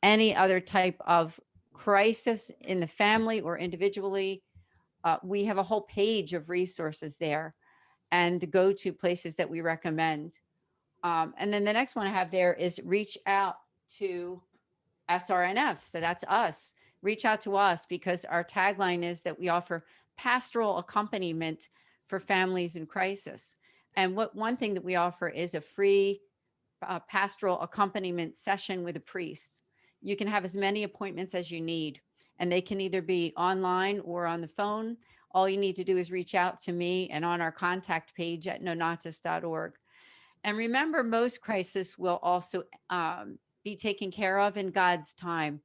any other type of crisis in the family or individually, we have a whole page of resources there and the go-to places that we recommend. And then the next one I have there is reach out to SRNF. So that's us. Reach out to us, because our tagline is that we offer pastoral accompaniment for families in crisis. And one thing that we offer is a free pastoral accompaniment session with a priest. You can have as many appointments as you need, and they can either be online or on the phone. All you need to do is reach out to me and on our contact page at nonatus.org. And remember, most crises will also be taken care of in God's time.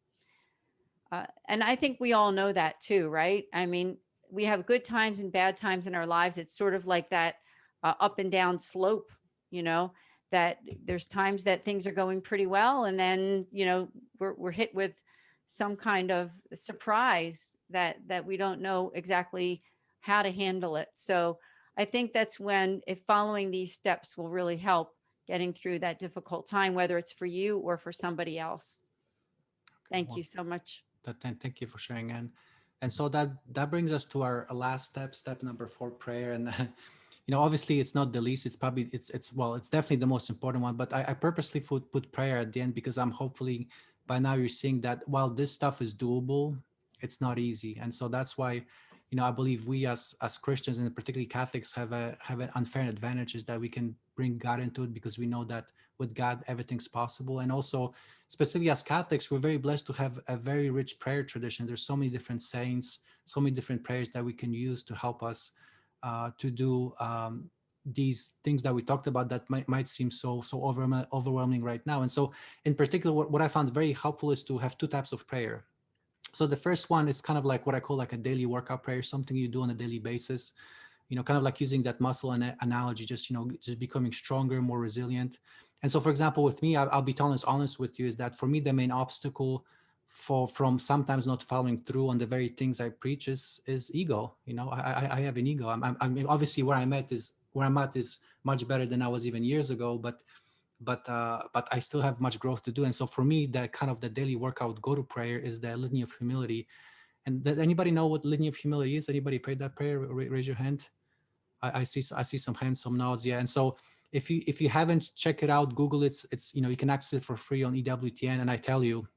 And I think we all know that too, right? I mean, we have good times and bad times in our lives. It's sort of like that up and down slope, that there's times that things are going pretty well. And then, we're hit with some kind of surprise that we don't know exactly how to handle it. So I think that's when, if following these steps will really help getting through that difficult time, whether it's for you or for somebody else. Thank you so much. Thank you for sharing, Anne. And so that brings us to our last step number 4, prayer. And obviously it's not the least. It's probably it's definitely the most important one. But I purposely put prayer at the end, because I'm hopefully by now you're seeing that while this stuff is doable, it's not easy. And so that's why I believe we as Christians, and particularly Catholics, have an unfair advantage, is that we can bring God into it, because we know that with God, everything's possible. And also, specifically as Catholics, we're very blessed to have a very rich prayer tradition. There's so many different saints, so many different prayers that we can use to help us to do these things that we talked about that might seem so overwhelming right now. And so in particular, what I found very helpful is to have two types of prayer. So the first one is kind of like what I call like a daily workout prayer, something you do on a daily basis, kind of like using that muscle analogy, just, just becoming stronger, more resilient. And so, for example, with me, I'll be honest with you, is that for me, the main obstacle from sometimes not following through on the very things I preach is ego. I have an ego. I'm obviously where I'm at is much better than I was even years ago, but I still have much growth to do. And so for me, that kind of the daily workout go-to prayer is the Litany of Humility. And does anybody know what Litany of Humility is? Anybody prayed that prayer? Raise your hand. I see some hands, some nods. Yeah. And so if you haven't checked it out, Google it. It's you can access it for free on EWTN. And I tell you,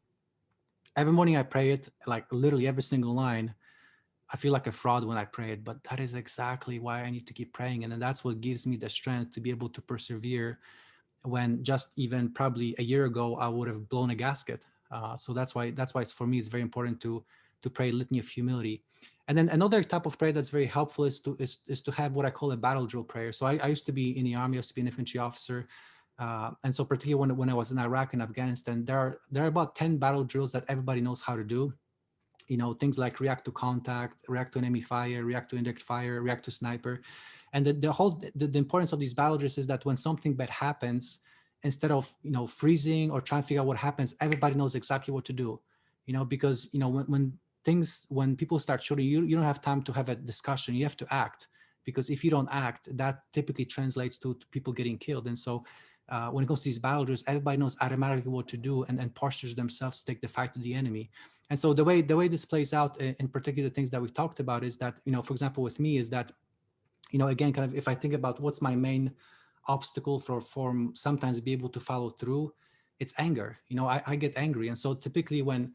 every morning I pray it, like literally every single line. I feel like a fraud when I pray it, but that is exactly why I need to keep praying. And then that's what gives me the strength to be able to persevere when just even probably a year ago, I would have blown a gasket. So that's why it's, for me, it's very important to pray Litany of Humility. And then another type of prayer that's very helpful is to have what I call a battle drill prayer. So I used to be in the army, I used to be an infantry officer. And so particularly when I was in Iraq and Afghanistan, there are about 10 battle drills that everybody knows how to do. Things like react to contact, react to enemy fire, react to indirect fire, react to sniper. And the importance of these battle drills is that when something bad happens, instead of freezing or trying to figure out what happens, everybody knows exactly what to do. Because when people start shooting, you don't have time to have a discussion. You have to act, because if you don't act, that typically translates to people getting killed. And so when it comes to these battle drills, everybody knows automatically what to do and postures themselves to take the fight to the enemy. And so the way this plays out in particular things that we talked about is that, for example, with me is that, again, kind of if I think about what's my main obstacle for sometimes be able to follow through, it's anger. I get angry. And so typically when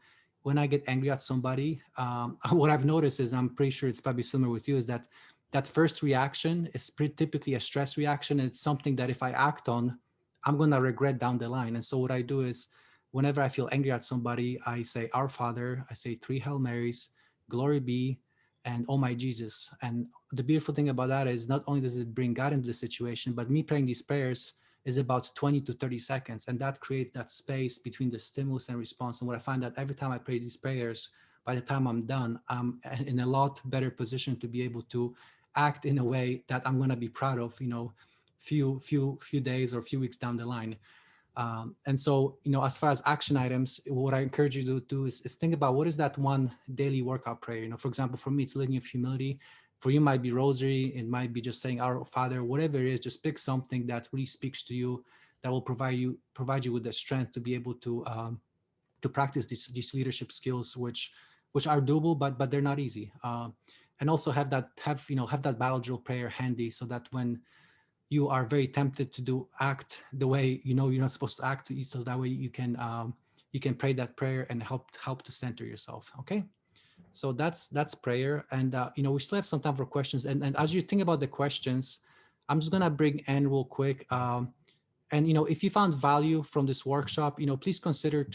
I get angry at somebody, what I've noticed is, and I'm pretty sure it's probably similar with you, is that first reaction is typically a stress reaction. And it's something that if I act on, I'm going to regret down the line. And so what I do is, whenever I feel angry at somebody, I say, Our Father, I say 3 Hail Marys, glory be, and oh my Jesus. And the beautiful thing about that is not only does it bring God into the situation, but me praying these prayers is about 20 to 30 seconds. And that creates that space between the stimulus and response. And what I find that every time I pray these prayers, by the time I'm done, I'm in a lot better position to be able to act in a way that I'm going to be proud of, few days or few weeks down the line. And so, as far as action items, what I encourage you to do is think about what is that one daily workout prayer. For example, for me, it's Litany of Humility. For you, it might be Rosary. It might be just saying Our Father, whatever it is. Just pick something that really speaks to you, that will provide you with the strength to be able to practice these leadership skills, which are doable, but they're not easy. And also have that battle drill prayer handy, so that when you are very tempted to act the way you're not supposed to act, so that way you can pray that prayer and help to center yourself. Okay, so that's prayer. And we still have some time for questions. And as you think about the questions, I'm just gonna bring Anne real quick. And if you found value from this workshop, please consider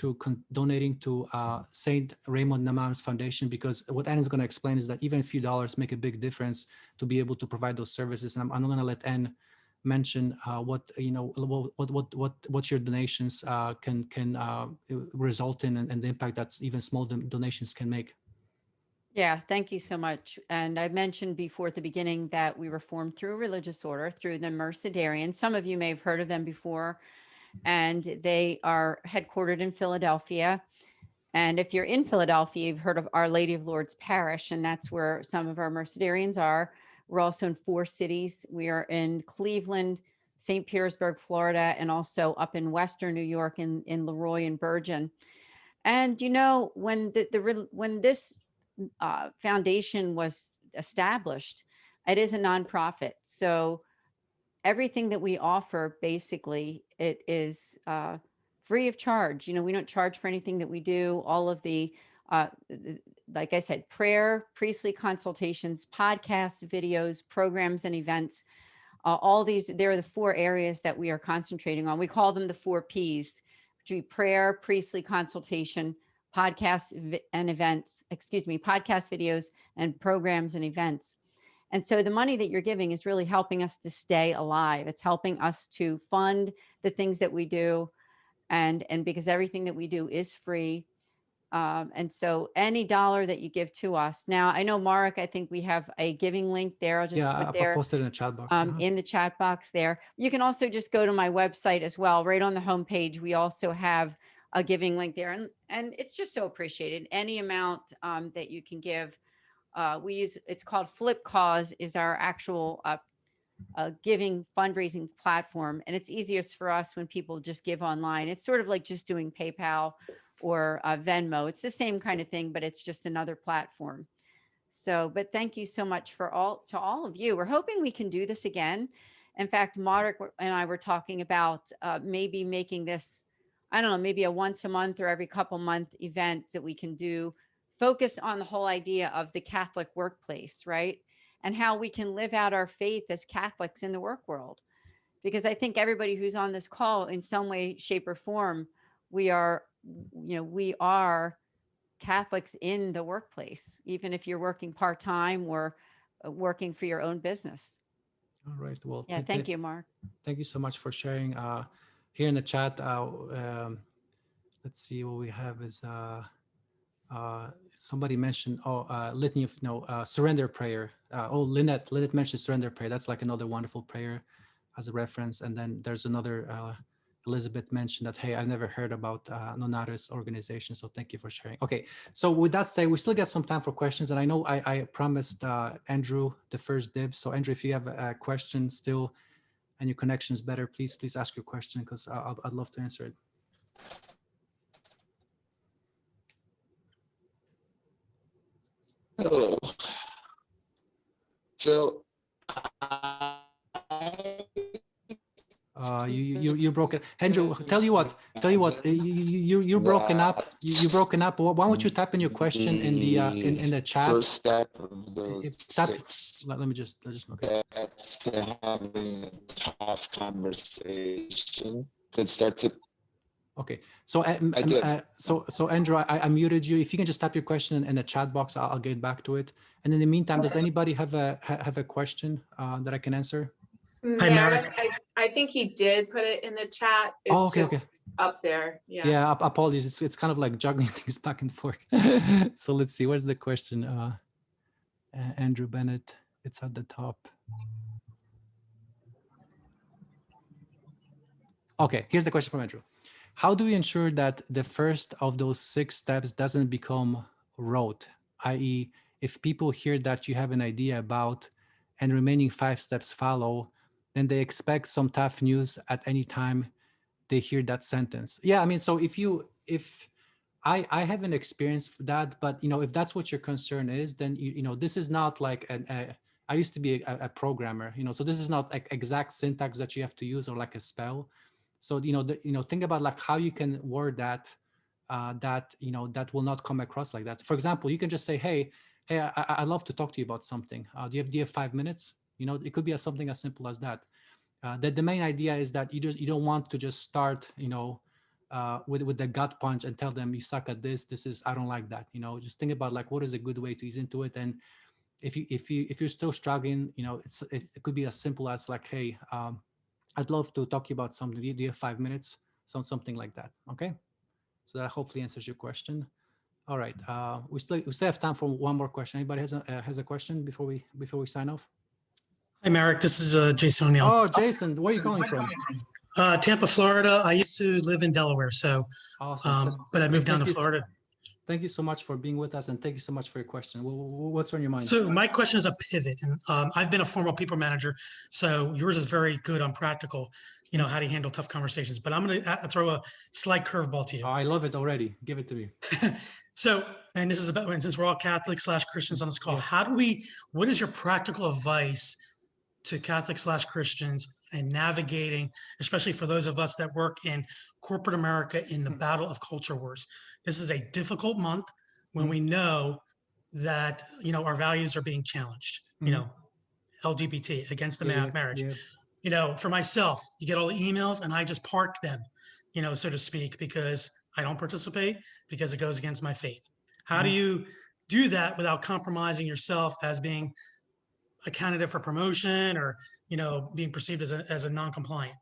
donating to Saint Raymond Nama's Foundation, because what Anne is going to explain is that even a few dollars make a big difference to be able to provide those services. And I'm going to let Anne mention what your donations can result in, and the impact that even small donations can make. Yeah, thank you so much. And I mentioned before at the beginning that we were formed through a religious order, through the Mercedarians. Some of you may have heard of them before, and they are headquartered in Philadelphia. And if you're in Philadelphia, you've heard of Our Lady of Lourdes Parish, and that's where some of our Mercedarians are. We're also in 4 cities. We are in Cleveland, St. Petersburg, Florida, and also up in Western New York in Leroy and Bergen. And when when this foundation was established, it is a nonprofit. So everything that we offer, basically, it is free of charge. We don't charge for anything that we do. All of the, like I said, prayer, priestly consultations, podcasts, videos, programs, and events All these, they're the 4 areas that we are concentrating on. We call them the 4 Ps, which would be prayer, priestly consultation, podcasts and events, podcast videos and programs and events. And so the money that you're giving is really helping us to stay alive. It's helping us to fund the things that we do. And because everything that we do is free. And so any dollar that you give to us. Now, I know, Marek, I think we have a giving link there. I'll just put I there posted in the chat box. in the chat box there. You can also just go to my website as well. Right on the homepage, we also have a giving link there. And it's just so appreciated. Any amount that you can give. We use, it's called Flip Cause, is our actual giving fundraising platform. And it's easiest for us when people just give online. It's sort of like just doing PayPal or Venmo. It's the same kind of thing, but it's just another platform. So, but thank you so much to all of you. We're hoping we can do this again. In fact, Marek and I were talking about maybe making this, I don't know, maybe a once a month or every couple month event that we can do, focus on the whole idea of the Catholic workplace, right? And how we can live out our faith as Catholics in the work world. Because I think everybody who's on this call in some way, shape or form, we are Catholics in the workplace, even if you're working part-time or working for your own business. All right. Well, yeah, thank you, Mark. Thank you so much for sharing. Here in the chat, let's see what we have is somebody mentioned litany of surrender prayer. Lynette mentioned surrender prayer. That's like another wonderful prayer as a reference. And then there's another Elizabeth mentioned that, hey, I've never heard about Nonatus organization. So thank you for sharing. Okay, so with that said, we still got some time for questions. And I know I promised Andrew the first dibs. So Andrew, if you have a question still and your connection is better, please ask your question, because I'd love to answer it. Hello. So you're broken. Andrew, tell you what, you're broken up. You're broken up. Why don't you type in your question in the chat? First step of the let me just okay. To having a tough conversation. Let's start to. Okay, so so Andrew, I muted you. If you can just type your question in the chat box, I'll get back to it. And in the meantime, does anybody have a question that I can answer? Hi, Marek, I think he did put it in the chat. It's just up there. Yeah. Yeah, apologies. It's kind of like juggling things back and forth. So let's see. Where's the question? Andrew Bennett. It's at the top. Okay, here's the question from Andrew. How do we ensure that the first of those 6 steps doesn't become rote? I.e., if people hear that you have an idea about and remaining 5 steps follow, then they expect some tough news at any time they hear that sentence. Yeah, I mean, so if I haven't experienced that, but if that's what your concern is, then this is not like I used to be a programmer, so this is not like exact syntax that you have to use or like a spell. So think about like how you can word that that will not come across like that. For example, you can just say, hey, I'd love to talk to you about something. Do you have 5 minutes? It could be something as simple as that. The main idea is that you don't want to just start with the gut punch and tell them you suck at this. I don't like that. Just think about like what is a good way to ease into it. And if you're still struggling, it could be as simple as like, hey, I'd love to talk to you about something. Do you have 5 minutes? Something like that. Okay. So that hopefully answers your question. All right. We still have time for one more question. Anybody has a question before we sign off? Hi, Marek. This is Jason O'Neill. Oh, Jason, where are you calling from? Tampa, Florida. I used to live in Delaware, so awesome. But I moved down to Florida. Thank you so much for being with us, and thank you so much for your question. What's on your mind? So my question is a pivot, and I've been a former people manager, so yours is very good on practical, how do you handle tough conversations. But I'm going to throw a slight curveball to you. Oh, I love it already. Give it to me. So, and this is about, since we're all Catholic/Christians on this call, what is your practical advice to Catholic/Christians and navigating, especially for those of us that work in corporate America in the battle of culture wars? This is a difficult month when we know that, our values are being challenged, LGBT, against the Yeah, marriage. yeah. You know, for myself, you get all the emails and I just park them, you know, so to speak, because I don't participate because it goes against my faith. How do you do that without compromising yourself as being a candidate for promotion or, you know, being perceived as a non-compliant?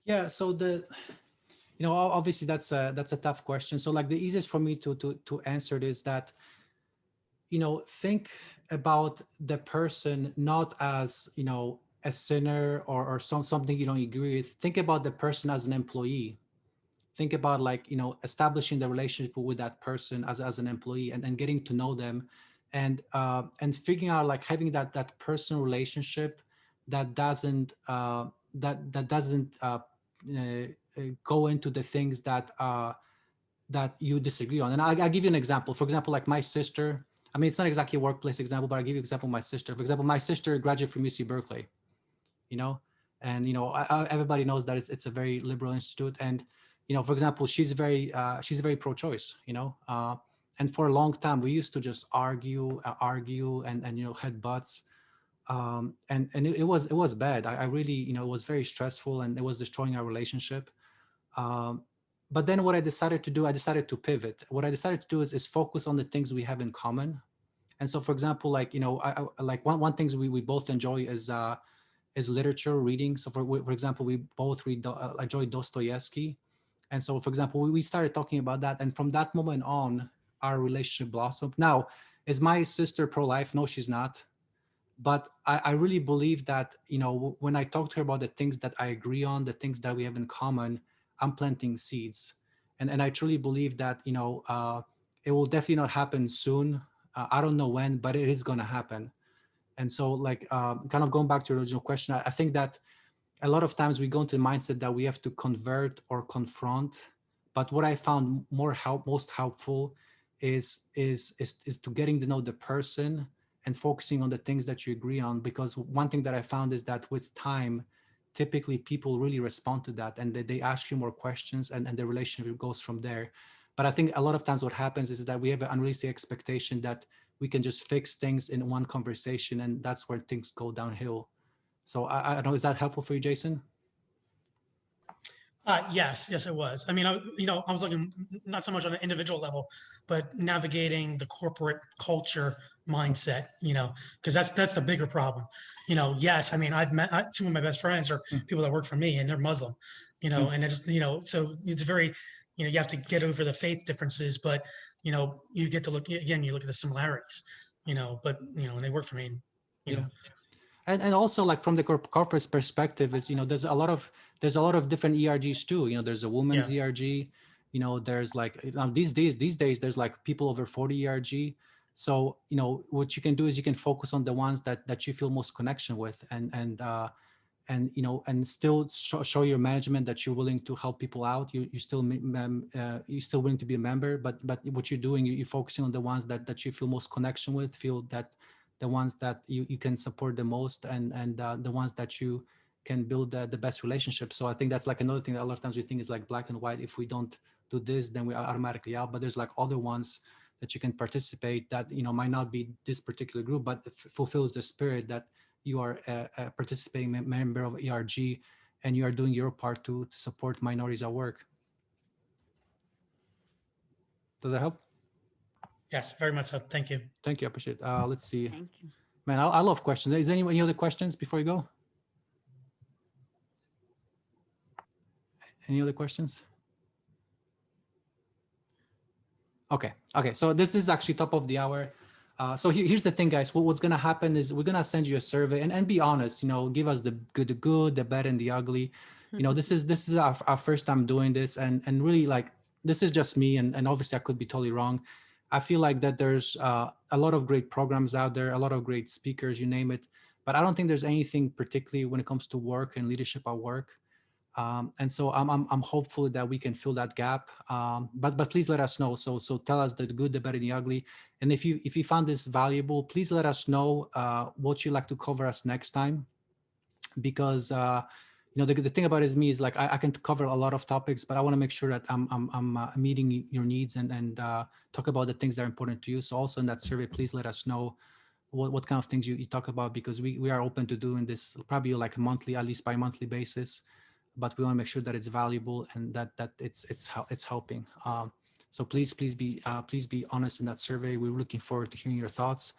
Yeah, so obviously that's a tough question. So like the easiest for me to answer it is that, think about the person not as, a sinner or something you don't agree with. Think about the person as an employee. Think about like, establishing the relationship with that person as an employee and getting to know them and figuring out like having that personal relationship that doesn't go into the things that you disagree on. And I'll give you an example. For example, like my sister, I mean, it's not exactly a workplace example, but I'll give you an example of my sister. For example, my sister graduated from UC Berkeley, and, everybody knows that it's a very liberal institute. And, for example, she's very pro-choice, and for a long time, we used to just argue and head butts. And it was bad. I really, it was very stressful and it was destroying our relationship. But then what I decided to do, I decided to pivot. What I decided to do is focus on the things we have in common. And so, for example, like, I like one things we both enjoy is literature reading. So for example, we both enjoy Dostoevsky. And so, for example, we started talking about that. And from that moment on, our relationship blossomed. Now, is my sister pro-life? No, she's not. But I really believe that, when I talk to her about the things that I agree on, the things that we have in common, I'm planting seeds. And I truly believe that, it will definitely not happen soon. I don't know when, but it is going to happen. And so like, kind of going back to your original question, I think that a lot of times we go into the mindset that we have to convert or confront. But what I found most helpful is to getting to know the person and focusing on the things that you agree on. Because one thing that I found is that with time, typically people really respond to that and they ask you more questions and the relationship goes from there. But I think a lot of times what happens is that we have an unrealistic expectation that we can just fix things in one conversation and that's where things go downhill. So I don't know, is that helpful for you, Jason? Yes, it was. I mean, I was looking not so much on an individual level, but navigating the corporate culture mindset, because that's the bigger problem. Yes, I mean, I've met two of my best friends are people that work for me and they're Muslim, and it's, so it's very, you have to get over the faith differences, but, you get to look at the similarities, but, and they work for me, you know. And also like from the corporate perspective is, there's a lot of different ERGs too. There's a women's ERG, there's like these days there's like people over 40 ERG. So, what you can do is you can focus on the ones that you feel most connection with and still show your management that you're willing to help people out. You're still willing to be a member, but what you're doing, you're focusing on the ones that you feel most connection with, feel that the ones that you can support the most and the ones that you can build the best relationship. So I think that's like another thing that a lot of times we think is like black and white. If we don't do this, then we are automatically out. But there's like other ones that you can participate that, might not be this particular group, but fulfills the spirit that you are a participating member of ERG and you are doing your part to support minorities at work. Does that help? Yes, very much so. Thank you. Thank you. I appreciate it. Let's see. Thank you. Man, I love questions. Is there any other questions before you go? Any other questions? Okay. So this is actually top of the hour. So here's the thing, guys. What's going to happen is we're going to send you a survey and be honest, give us the good, the bad, and the ugly. This is our first time doing this and really like, this is just me. And obviously I could be totally wrong. I feel like that there's a lot of great programs out there, a lot of great speakers, you name it. But I don't think there's anything particularly when it comes to work and leadership at work. And so I'm hopeful that we can fill that gap. But please let us know. So tell us the good, the bad, and the ugly. And if you found this valuable, please let us know what you'd like to cover us next time. Because the thing about me is like I can cover a lot of topics, but I want to make sure that I'm meeting your needs and talk about the things that are important to you. So also in that survey, please let us know what kind of things you talk about, because we are open to doing this probably like a monthly, at least bi-monthly basis, but we want to make sure that it's valuable and that it's helping. So please be honest in that survey. We're looking forward to hearing your thoughts.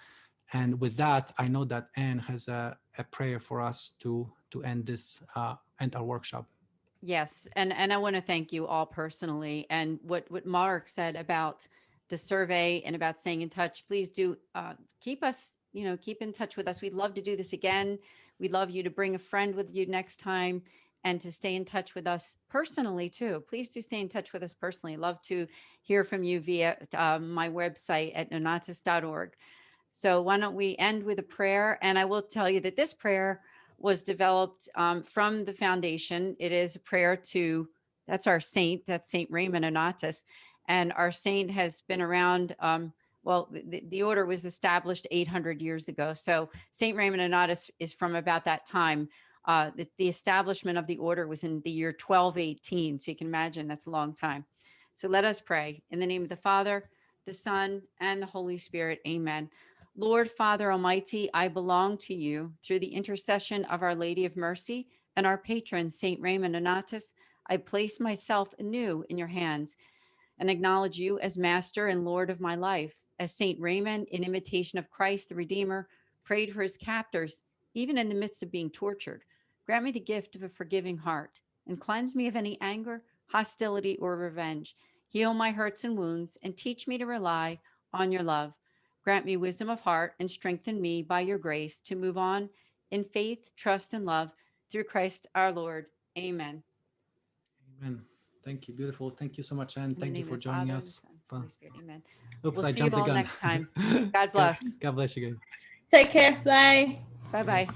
And with that, I know that Anne has a prayer for us to end this end our workshop. Yes, and I want to thank you all personally. And what Mark said about the survey and about staying in touch, please do keep us, keep in touch with us. We'd love to do this again. We'd love you to bring a friend with you next time and to stay in touch with us personally too. Please do stay in touch with us personally. Love to hear from you via my website at nonatus.org. So why don't we end with a prayer? And I will tell you that this prayer was developed from the foundation. It is a prayer to, that's our saint, that's Saint Raymond Nonatus. And our saint has been around, the order was established 800 years ago. So Saint Raymond Nonatus is from about that time. The establishment of the order was in the year 1218. So you can imagine that's a long time. So let us pray. In the name of the Father, the Son, and the Holy Spirit, amen. Lord, Father Almighty, I belong to you through the intercession of Our Lady of Mercy and our patron, Saint Raymond Nonatus. I place myself anew in your hands and acknowledge you as Master and Lord of my life. As Saint Raymond, in imitation of Christ the Redeemer, prayed for his captors, even in the midst of being tortured, grant me the gift of a forgiving heart and cleanse me of any anger, hostility, or revenge. Heal my hurts and wounds and teach me to rely on your love. Grant me wisdom of heart and strengthen me by your grace to move on in faith, trust, and love through Christ our Lord. Amen. Amen. Thank you. Beautiful. Thank you so much, Anne. Thank you for joining Father, us. Holy Spirit, amen. Oops, We'll I see jumped you the all gun. next time. God bless. God bless you guys. Take care. Bye. Bye-bye.